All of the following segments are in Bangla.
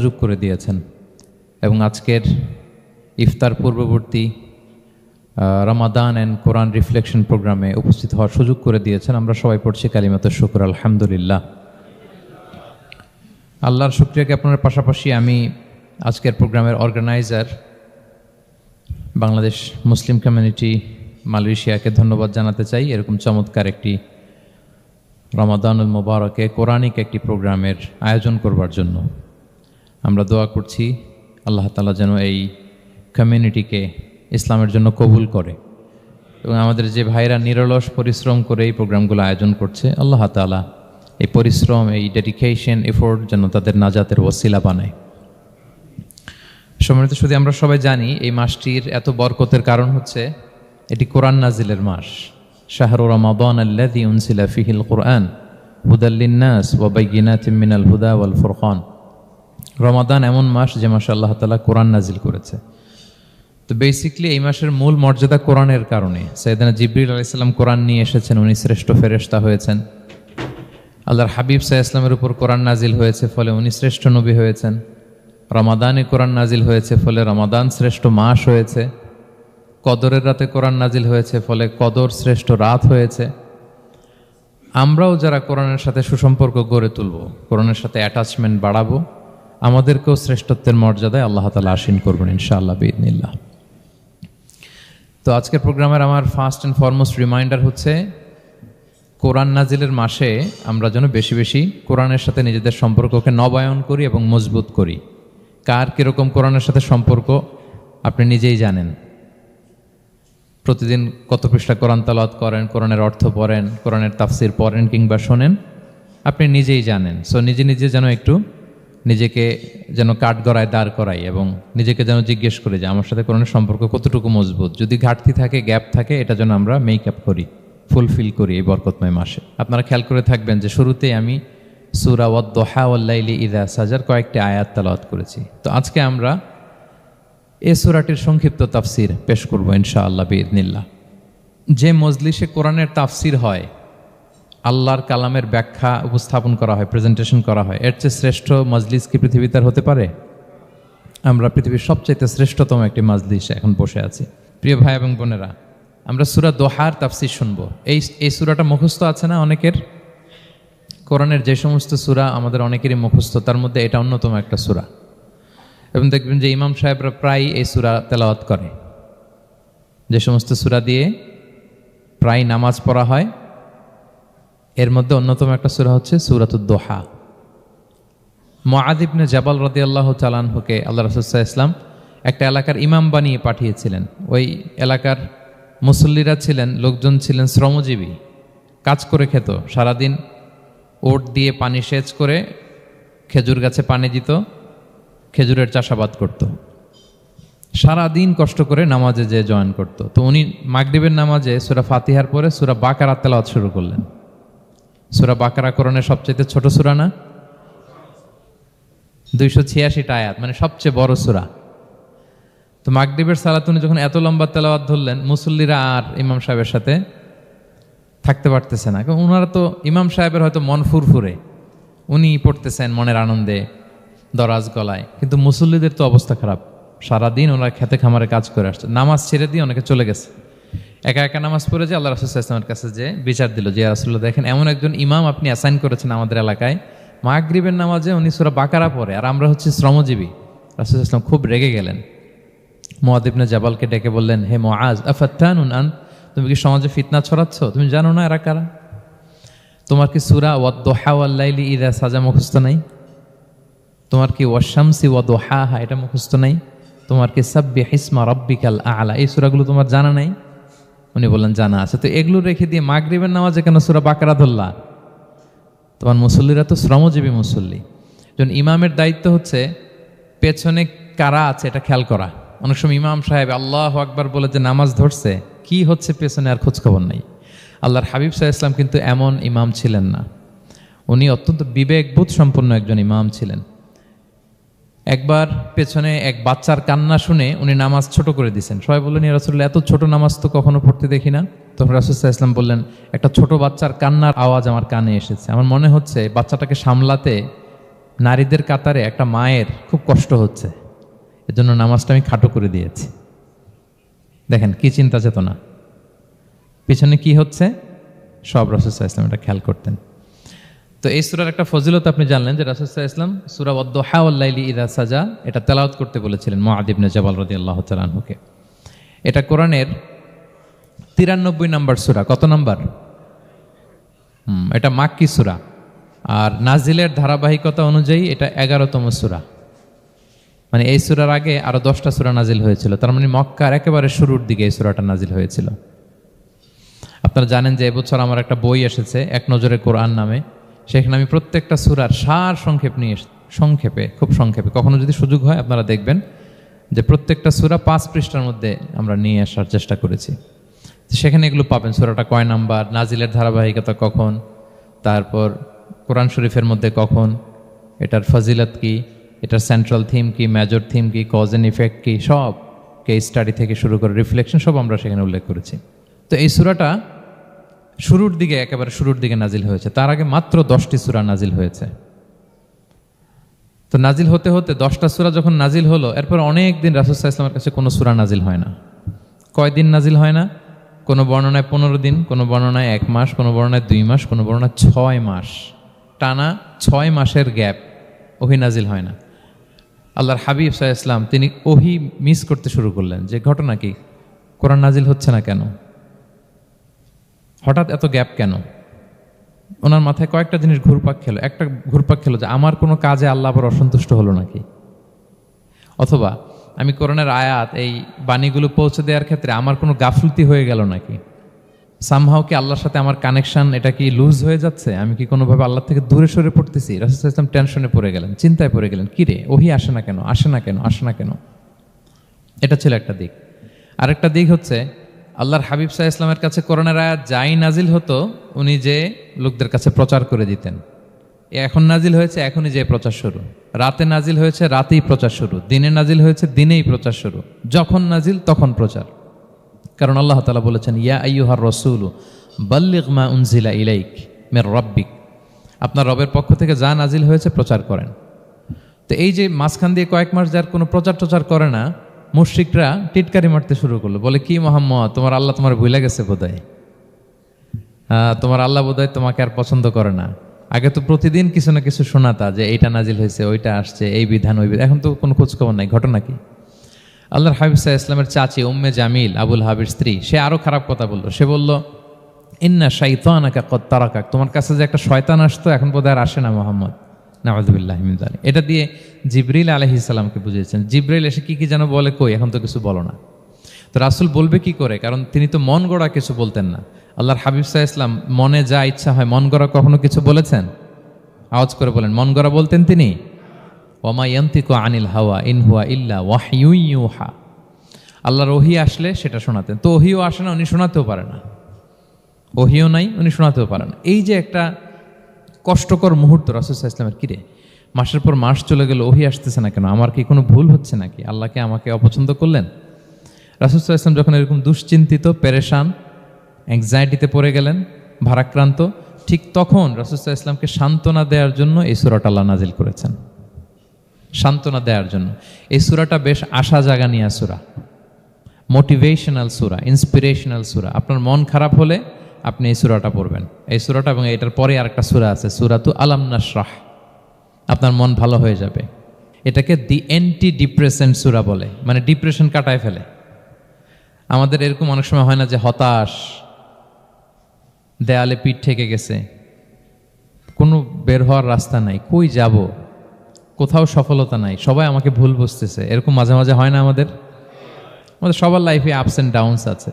সুযোগ করে দিয়েছেন এবং আজকের ইফতার পূর্ববর্তী রমাদান অ্যান্ড কোরআন রিফ্লেকশন প্রোগ্রামে উপস্থিত হওয়ার সুযোগ করে দিয়েছেন। আমরা সবাই পড়ছি কালিমাতুশ শুকর, আলহামদুলিল্লাহ। আল্লাহর শুকরিয়া জ্ঞাপনের পাশাপাশি আমি আজকের প্রোগ্রামের অর্গানাইজার বাংলাদেশ মুসলিম কমিউনিটি মালয়েশিয়াকে ধন্যবাদ জানাতে চাই। এরকম চমৎকার একটি রমাদানুল মুবারকে কোরআনিক একটি প্রোগ্রামের আয়োজন করবার জন্য আমরা দোয়া করছি আল্লাহ তাআলা যেন এই কমিউনিটিকে ইসলামের জন্য কবুল করে এবং আমাদের যে ভাইরা নিরলস পরিশ্রম করে এই প্রোগ্রামগুলো আয়োজন করছে, আল্লাহ তাআলা এই পরিশ্রম, এই ডেডিকেশন, এফোর্ট যেন তাদের নাজাতের ওসিলা বানায়। সম্মানিত শুধু আমরা সবাই জানি এই মাসটির এত বরকতের কারণ হচ্ছে এটি কোরআন নাজিলের মাস। শাহরু রমাদান আল্লাযী উনজিলা ফীহিল কুরআন হুদাল লিন-নাস ওয়া বাইয়িনাতিম মিনাল হুদা ওয়াল ফুরকান। রমাদান এমন মাস যে মাসে আল্লাহ তাআলা কোরআন নাজিল করেছে। তো বেসিক্যালি এই মাসের মূল মর্যাদা কোরআনের কারণে। সাইয়েদনা জিবরিল আলাইহিস সালাম কোরআন নিয়ে এসেছেন, উনি শ্রেষ্ঠ ফেরেশতা হয়েছেন। আল্লাহর হাবিব সাল্লাল্লাহু আলাইহি ওয়াসাল্লামের উপর কোরআন নাজিল হয়েছে, ফলে উনি শ্রেষ্ঠ নবী হয়েছেন। রমাদানে কোরআন নাজিল হয়েছে, ফলে রমাদান শ্রেষ্ঠ মাস হয়েছে। কদরের রাতে কোরআন নাজিল হয়েছে, ফলে কদর শ্রেষ্ঠ রাত হয়েছে। আমরাও যারা কোরআনের সাথে সুসম্পর্ক গড়ে তুলব, কোরআনের সাথে অ্যাটাচমেন্ট বাড়াবো, আমাদেরকেও শ্রেষ্ঠত্বের মর্যাদায় আল্লাহ তাআলা আসীন করবেন ইনশাআল্লাহ বিইذنিল্লাহ। তো আজকের প্রোগ্রামের আমার ফার্স্ট অ্যান্ড ফরমোস্ট রিমাইন্ডার হচ্ছে কোরআন নাজিলের মাসে আমরা যেন বেশি বেশি কোরআনের সাথে নিজেদের সম্পর্ককে নবায়ন করি এবং মজবুত করি। কার কীরকম কোরআনের সাথে সম্পর্ক আপনি নিজেই জানেন। প্রতিদিন কত পৃষ্ঠা কোরআন তেলাওয়াত করেন, কোরআনের অর্থ পড়েন, কোরআনের তাফসির পড়েন কিংবা শোনেন, আপনি নিজেই জানেন। সো নিজে নিজে যেন একটু নিজেকে যেন কাঠগড়ায় দাঁড় করাই এবং নিজেকে যেন জিজ্ঞেস করি যে আমার সাথে কোরআনের সম্পর্ক কতটুকু মজবুত। যদি ঘাটতি থাকে, গ্যাপ থাকে, এটা যেন আমরা মেক আপ করি, ফুলফিল করি এই বরকতময় মাসে। আপনারা খেয়াল করে থাকবেন যে শুরুতেই আমি সূরা ওয়াদ-দুহা ওয়াল-লাইলি ইযা সাজার কয়েকটি আয়াত তেলাওয়াত করেছি। তো আজকে আমরা এই সূরাটির সংক্ষিপ্ত তাফসির পেশ করব ইনশাআল্লাহ বিইذنিল্লাহ। যে মজলিসে কোরআনের তাফসির হয়, আল্লাহর কালামের ব্যাখ্যা উপস্থাপন করা হয়, প্রেজেন্টেশন করা হয়, এর চেয়ে শ্রেষ্ঠ মজলিস কি পৃথিবীতে আর হতে পারে? আমরা পৃথিবীর সবচাইতে শ্রেষ্ঠতম একটি মজলিসে এখন বসে আছি। প্রিয় ভাই এবং বোনেরা, আমরা সূরা দোহার তাফসির শুনবো। এই সূরাটা মুখস্থ আছে না অনেকের? কোরআনের যে সমস্ত সূরা আমাদের অনেকেরই মুখস্থ, তার মধ্যে এটা অন্যতম একটা সূরা। এবং দেখবেন যে ইমাম সাহেবরা প্রায় এই সূরা তেলাওয়াত করে। যে সমস্ত সূরা দিয়ে প্রায় নামাজ পড়া হয়, এর মধ্যে অন্যতম একটা সূরা হচ্ছে সূরাতুদ দোহা। মুআয ইবনে জাবাল রাদিয়াল্লাহু তাআলা আনহুকে আল্লাহ রাসূল সাল্লাল্লাহু আলাইহি ওয়াসাল্লাম একটা এলাকার ইমাম বানিয়ে পাঠিয়েছিলেন। ওই এলাকার মুসল্লিরা ছিলেন, লোকজন ছিলেন শ্রমজীবী, কাজ করে খেত। সারাদিন ওট দিয়ে পানি সেচ করে খেজুর গাছে পানি দিত, খেজুরের চাষাবাদ করত, সারাদিন কষ্ট করে নামাজে যে জয়েন করত। তো উনি মাগরিবের নামাজে সূরা ফাতিহার পরে সূরা বাকারা তেলাওয়াত শুরু করলেন। সূরা বাকারা কোরআনের সবচেয়ে ছোট সূরা না? 286টা আয়াত, মানে সবচেয়ে বড় সূরা। তো মাগরিবের সালাত উনি যখন এত লম্বা তেলাওয়াত ধরলেন, মুসল্লিরা আর ইমাম সাহেবের সাথে থাকতে পারতেছে না। কারণ ওনারা তো, ইমাম সাহেবের হয়তো মন ফুরফুরে, উনি পড়তেছেন মনের আনন্দে দরাজ গলায়, কিন্তু মুসল্লিদের তো অবস্থা খারাপ। সারাদিন ওনারা খেতে খামারে কাজ করে আসছে, নামাজ ছেড়ে দিয়ে অনেকে চলে গেছে। একা একা নামাজ পড়ে যে আল্লাহ রাসূল সাল্লাল্লাহু আলাইহি ওয়াসাল্লামের কাছে যে বিচার দিল যে ইয়া রাসূলুল্লাহ, দেখেন এমন একজন ইমাম আপনি অ্যাসাইন করেছেন আমাদের এলাকায়, মাগরিবের নামাজে উনি সূরা বাকারা পড়ে আর আমরা হচ্ছে শ্রমজীবী। রাসূল সাল্লাল্লাহু আলাইহি ওয়াসাল্লাম খুব রেগে গেলেন। মুআয ইবনে জাবালকে ডেকে বললেন, হে মুআয, আফাত্তানুন আন, তুমি কি সমাজে ফিতনা ছড়াচ্ছ? তুমি জানো না এরা কারা? তোমার কি সূরা ওয়াদ-দুহা ওয়াল-লাইলি ইযা সাজা মুখস্থ নাই? তোমার কি ওয়াশ-শামসি ওয়া-দুহাহা এটা মুখস্থ নাই? তোমার কি সাব্বিহ ইসমা রাব্বিকাল আ'লা এই সূরাগুলো তোমার জানা নাই? উনি বললেন জানা আছে। তো এগুলো রেখে দিয়ে মাগরিবের নামাজে কেন সূরা বাকারা ধরলা? তোমার মুসল্লিরা তো শ্রমজীবী মুসল্লি। যখন ইমামের দায়িত্ব হচ্ছে পেছনে কারা আছে এটা খেয়াল করা। অনেক সময় ইমাম সাহেব আল্লাহু আকবার বলে যে নামাজ ধরছে, কি হচ্ছে পেছনে আর খোঁজ খবর নাই। আল্লাহর হাবিব সাল্লাল্লাহু আলাইহি ওয়াসাল্লাম কিন্তু এমন ইমাম ছিলেন না, উনি অত্যন্ত বিবেকবোধ সম্পন্ন একজন ইমাম ছিলেন। একবার পেছনে এক বাচ্চার কান্না শুনে উনি নামাজ ছোট করে দিয়েছেন। সবাই বললেন, ইয়া রাসূলুল্লাহ, এত ছোট নামাজ তো কখনো পড়তে দেখি না। তখন রাসূল সাল্লাল্লাহু আলাইহি ওয়াসাল্লাম বললেন, একটা ছোট বাচ্চার কান্নার আওয়াজ আমার কানে এসেছে, আমার মনে হচ্ছে বাচ্চাটাকে সামলাতে নারীদের কাতারে একটা মায়ের খুব কষ্ট হচ্ছে, এজন্য নামাজটা আমি খাটো করে দিয়েছি। দেখেন কি চিন্তা চেতনা, পিছনে কি হচ্ছে সব রাসূল সাল্লাল্লাহু আলাইহি ওয়াসাল্লাম এটা খেয়াল করতেন। তো এই সূরার একটা ফজিলত আপনি জানলেন যে রাসূল সাল্লাল্লাহু আলাইহি ওয়াসাল্লাম সূরা ওয়াদ-দুহা ওয়াল-লাইলি ইযা সাজা এটা তেলাওয়াত করতে বলেছিলেন মুআয ইবনে জাবাল রাদিয়াল্লাহু তাআলা আনহুকে। এটা কোরআনের 93 নম্বর সূরা। কত নম্বর? এটা মাক্কি সূরা, আর নাজিলের ধারাবাহিকতা অনুযায়ী এটা 11তম সূরা। মানে এই সূরার আগে আরো 10টা সূরা নাজিল হয়েছিল, তার মানে মক্কার একেবারে শুরুর দিকে এই সূরাটা নাজিল হয়েছিল। আপনারা জানেন যে এবছর আমার একটা বই এসেছে এক নজরে কোরআন নামে, সেখানে আমি প্রত্যেকটা সূরার সার সংক্ষেপ নিয়ে খুব সংক্ষেপে, কখনো যদি সুযোগ হয় আপনারা দেখবেন যে প্রত্যেকটা সূরা 5 পৃষ্ঠার মধ্যে আমরা নিয়ে আসার চেষ্টা করেছি। সেখানে এগুলো পাবেন, সূরাটা কয় নাম্বার, নাজিলের ধারাবাহিকতা কখন, তারপর কোরআন শরীফের মধ্যে কখন, এটার ফজিলত কি, এটার সেন্ট্রাল থিম কি, মেজর থিম কি, কজ এন্ড ইফেক্ট কি, সব কেস স্টাডি থেকে শুরু করে রিফ্লেকশন সব আমরা সেখানে উল্লেখ করেছি। তো এই সূরাটা শুরুর দিকে, একেবারে শুরুর দিকে নাজিল হয়েছে। তার আগে মাত্র 10টি সূরা নাজিল হয়েছে। তো নাজিল হতে হতে 10টা সূরা যখন নাজিল হলো, এরপর অনেক দিন রাসূল সাল্লাল্লাহু আলাইহি ওয়াসাল্লামের কাছে কোনো সূরা নাজিল হয় না। কয়দিন নাজিল হয় না? কোনো বর্ণনায় 15 দিন, কোনো বর্ণনায় 1 মাস, কোনো বর্ণনায় 2 মাস, কোনো বর্ণনায় 6 মাস, টানা 6 মাসের গ্যাপ ওহী নাজিল হয় না। আল্লাহর হাবিব সাল্লাল্লাহু আলাইহি ওয়াসাল্লাম তিনি ওহী মিস করতে শুরু করলেন, যে ঘটনা কি, কোরআন নাজিল হচ্ছে না কেন, হঠাৎ এত গ্যাপ কেন? ওনার মাথায় কয়েকটা জিনিস ঘুরপাক খেলো। একটা ঘুরপাক খেলো যে আমার কোনো কাজে আল্লাহ আবার অসন্তুষ্ট হলো নাকি, অথবা আমি কোরআনের আয়াত এই বাণীগুলো পৌঁছে দেওয়ার ক্ষেত্রে আমার কোনো গাফলতি হয়ে গেল নাকি, সামহাও কি আল্লাহর সাথে আমার কানেকশন এটা কি লুজ হয়ে যাচ্ছে, আমি কি কোনোভাবে আল্লাহ থেকে দূরে সরে পড়তেছি। রাসূল সাল্লাল্লাহু আলাইহি ওয়াসাল্লাম টেনশনে পড়ে গেলেন, চিন্তায় পড়ে গেলেন, কিরে ওহী আসে না কেন, আসে না কেন, আসে না কেন। এটা ছিল একটা দিক। আরেকটা দিক হচ্ছে আল্লাহর হাবিব সাল্লাল্লাহু আলাইহি ওয়াসাল্লামের কাছে কোরআনের আয়াত যাই নাজিল হতো উনি যে লোকদের কাছে প্রচার করে দিতেন। এখন নাজিল হয়েছে এখনই যে প্রচার শুরু, রাতে নাজিল হয়েছে রাতেই প্রচার শুরু, দিনে নাজিল হয়েছে দিনেই প্রচার শুরু, যখন নাজিল তখন প্রচার। কারণ আল্লাহ তাআলা বলেছেন ইয়া আইয়ুহার রাসূলু বাল্লিগ মা উনজিলা ইলাইক মির রাব্বিক, আপনার রবের পক্ষ থেকে যা নাজিল হয়েছে প্রচার করেন। তো এই যে মাঝখান দিয়ে কয়েক মাস যার কোনো প্রচার করে না, মুশরিকরা টিটকারি মারতে শুরু করলো, বলে কি মুহাম্মদ তোমার আল্লাহ তোমার ভুলে গেছে বোধহয়, তোমার আল্লাহ বোধহয় তোমাকে আর পছন্দ করে না। আগে তো প্রতিদিন কিছু না কিছু শোনাতা যে এইটা নাজিল হয়েছে, ওইটা আসছে, এই বিধান ওই বিধান, এখন তো কোনো খোঁজখবর নাই। ঘটনা কি? আল্লাহর হাবিব সাল্লাল্লাহু আলাইহি ওয়াসাল্লামের চাচি উম্মে জামিল, আবুল হাবির স্ত্রী, সে আরো খারাপ কথা বললো। সে বলল ইন্না শাইতানাকা কদ তারাকাক, তোমার কাছে যে একটা শয়তান আসতো এখন বোধহয় আর আসে না মুহাম্মদ, নাউযুবিল্লাহি মিন যালিক। এটা দিয়ে জিবরিল আলাইহিস সালামকে বুঝিয়েছেন। জিবরিল এসে কি কি যেন বলে, কই এখন তো কিছু বলো না। তো রাসূল বলবে কি করে, কারণ তিনি তো মন গড়া কিছু বলতেন না। আল্লাহর হাবিব সাল্লাল্লাহু আলাইহি ওয়াসাল্লাম মনে যা ইচ্ছা হয় মন গড়া কখনো কিছু বলেছেন? আওয়াজ করে বলেন, মন গড়া বলতেন তিনি? ওয়ামা ইয়ানতিকু আনিল হাওয়া ইন হুয়া ইল্লা ওয়াহয়ু ইউহা, আল্লাহর ওহী আসলে সেটা শোনাতেন। তো ওহীও আসে না, উনি শোনাতেও পারে না, ওহীও নাই, উনি শোনাতেও পারেন। এই যে একটা কষ্টকর মুহূর্ত রাসূল সাল্লাল্লাহু আলাইহি ওয়াসাল্লামের, কিরে মাসের পর মাস চলে গেল ওহী আসতেছে না কেন, আমার কি কোনো ভুল হচ্ছে নাকি, আল্লাহকে আমাকে অপছন্দ করলেন? রাসূল সাল্লাল্লাহু আলাইহি ওয়াসাল্লাম যখন এরকম দুশ্চিন্তিত, পেরেশান, অ্যাংজাইটিতে পড়ে গেলেন, ভারাক্রান্ত, ঠিক তখন রাসূল সাল্লাল্লাহু আলাইহি ওয়াসাল্লামকে সান্ত্বনা দেওয়ার জন্য এই সূরাটা আল্লাহ নাজিল করেছেন। সান্ত্বনা দেওয়ার জন্য এই সূরাটা বেশ আশা জাগানিয়া সূরা, মোটিভেশনাল সূরা, ইন্সপিরেশনাল সূরা। আপনার মন খারাপ হলে আপনি এই সূরাটা পড়বেন, এই সূরাটা, এবং এটার পরে আরেকটা সূরা আছে সূরাতু আলাম নাশরাহ, আপনার মন ভালো হয়ে যাবে। এটাকে দি অ্যান্টি ডিপ্রেসেন্ট সূরা বলে, মানে ডিপ্রেশন কাটায় ফেলে। আমাদের এরকম অনেক সময় হয় না যে হতাশ, দেয়ালে পিঠ ঠেকে গেছে, কোনো বের হওয়ার রাস্তা নাই, কই যাব, কোথাও সফলতা নাই, সবাই আমাকে ভুল বুঝতেছে, এরকম মাঝে মাঝে হয় না? আমাদের সবার লাইফে আপস অ্যান্ড ডাউনস আছে।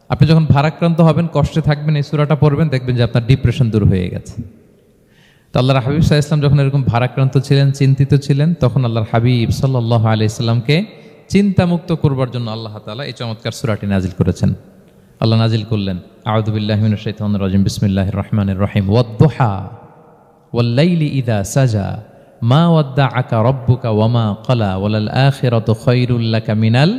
আপনি যখন ভারাক্রান্ত হবেন, কষ্টে থাকবেন, এই সূরাটা পড়বেন, দেখবেন যে আপনার ডিপ্রেশন দূর হয়ে গেছে। তো আল্লাহর হাবিব সাল্লাল্লাহু আলাইহি ওয়াসাল্লাম যখন এরকম ভারাক্রান্ত ছিলেন, চিন্তিত ছিলেন, তখন আল্লাহর হাবিব সাল্লাল্লাহু আলাইহি ওয়াসাল্লামকে চিন্তামুক্ত করবার জন্য আল্লাহ তাআলা এই চমৎকার সূরাটি নাজিল করেছেন। আল্লাহ নাজিল করলেন, আউযু বিল্লাহি মিনাশ শাইতানির রাজিম, বিসমিল্লাহির রহমানির রহিম, ওয়াদ-দুহা ওয়াল-লাইলি ইযা সাজা মা ওয়াদ্দাআকা রাব্বুকা ওয়া মা ক্বালা ওয়ালাল আখিরাতু খায়রুল লাকা মিনাল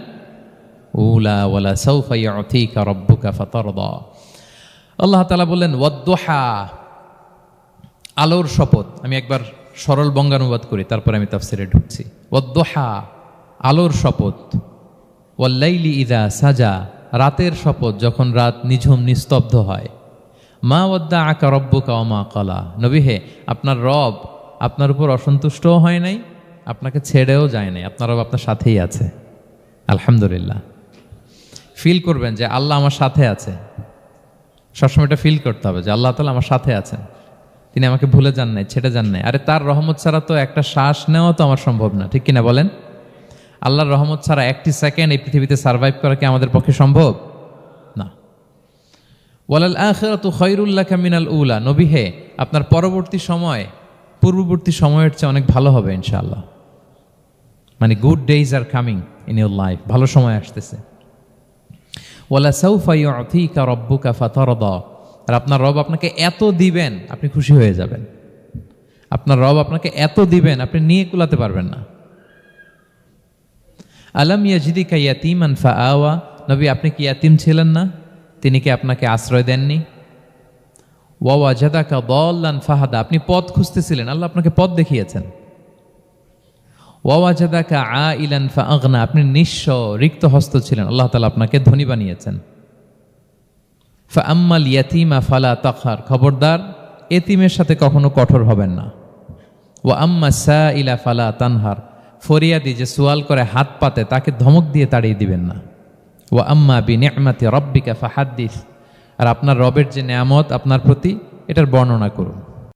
উলা ওয়ালা সাউফা ইউতিকা রাব্বুকা ফাতারদা। আল্লাহ তাআলা বললেন ওয়াদ-দুহা, আলোর শপথ। আমি একবার সরল বঙ্গানুবাদ করি, তারপরে আমি তাফসিরে ঢুকছি। ওয়াদ্দোহা, আলোর শপথ। ওয়াল্লাইলি ইদা সাজা, রাতের শপথ, যখন রাত নিঝুম নিস্তব্ধ হয়। মা ওয়াদ্দা আকা রব্বুকা ওয়া মা ক্বালা, নবী হে, আপনার রব আপনার উপর অসন্তুষ্টও হয় নাই, আপনাকে ছেড়েও যায় নাই, আপনার রব আপনার সাথেই আছে। আলহামদুলিল্লাহ। ফিল করবেন যে আল্লাহ আমার সাথে আছে। সবসময় এটা ফিল করতে হবে যে আল্লাহ তাআলা আমার সাথে আছেন, তিনি আমাকে ভুলে যান নাই, ছেড়ে যান নাই। আরে তার রহমত ছাড়া তো একটা শ্বাস নেওয়া তো আমার সম্ভব না, ঠিক কিনা বলেন? আল্লাহর রহমত ছাড়া একটি সেকেন্ড এই পৃথিবীতে সার্ভাইভ করা কি আমাদের পক্ষে সম্ভব না। ওয়ালাল আখিরাতু খায়রুল লাকা মিনাল উলা, নবী হে, আপনার পরবর্তী সময় পূর্ববর্তী সময়ের চেয়ে অনেক ভালো হবে ইনশাআল্লাহ। মানে good days are coming in your life, ভালো সময় আসতেছে। ওয়ালা সাউফা ইউতিকা রাব্বুকা ফাতারদা, আর আপনার রব আপনাকে এত দিবেন আপনি খুশি হয়ে যাবেন। আপনার রব আপনাকে এত দিবেন আপনি নিয়ে কুলাতে পারবেন না। আলাম ইয়াজিদিকা ইয়াতীমান ফাআওয়া, নবী আপনি কি ইয়াতীম ছিলেন না? তিনি কি আপনাকে আশ্রয় দেননি? ওয়া ওয়াজাদাকা দাল্লান ফাহাদা, আপনি পথ খুঁজতেছিলেন, আল্লাহ আপনাকে পথ দেখিয়েছেন। ওয়া ওয়াজাদাকা আইলান ফাআগনা, আপনি নিঃস্ব রিক্ত হস্ত ছিলেন, আল্লাহ তাআলা আপনাকে ধনী বানিয়েছেন। ফাআম্মাল ইয়াতীমা ফালা তাকহার, খবরদার এতিমের সাথে কখনো কঠোর হবেন না। ওয়া আম্মা সাইলা ফালা তানহার, ফরিয়াদি যে সুয়াল করে হাত পাতে তাকে ধমক দিয়ে তাড়িয়ে দিবেন না। ওয়া আম্মা বিনি'মাতি রাব্বিকা ফাহাদ্দিস, আর আপনার রবের যে নেয়ামত আপনার প্রতি, এটার বর্ণনা করুন।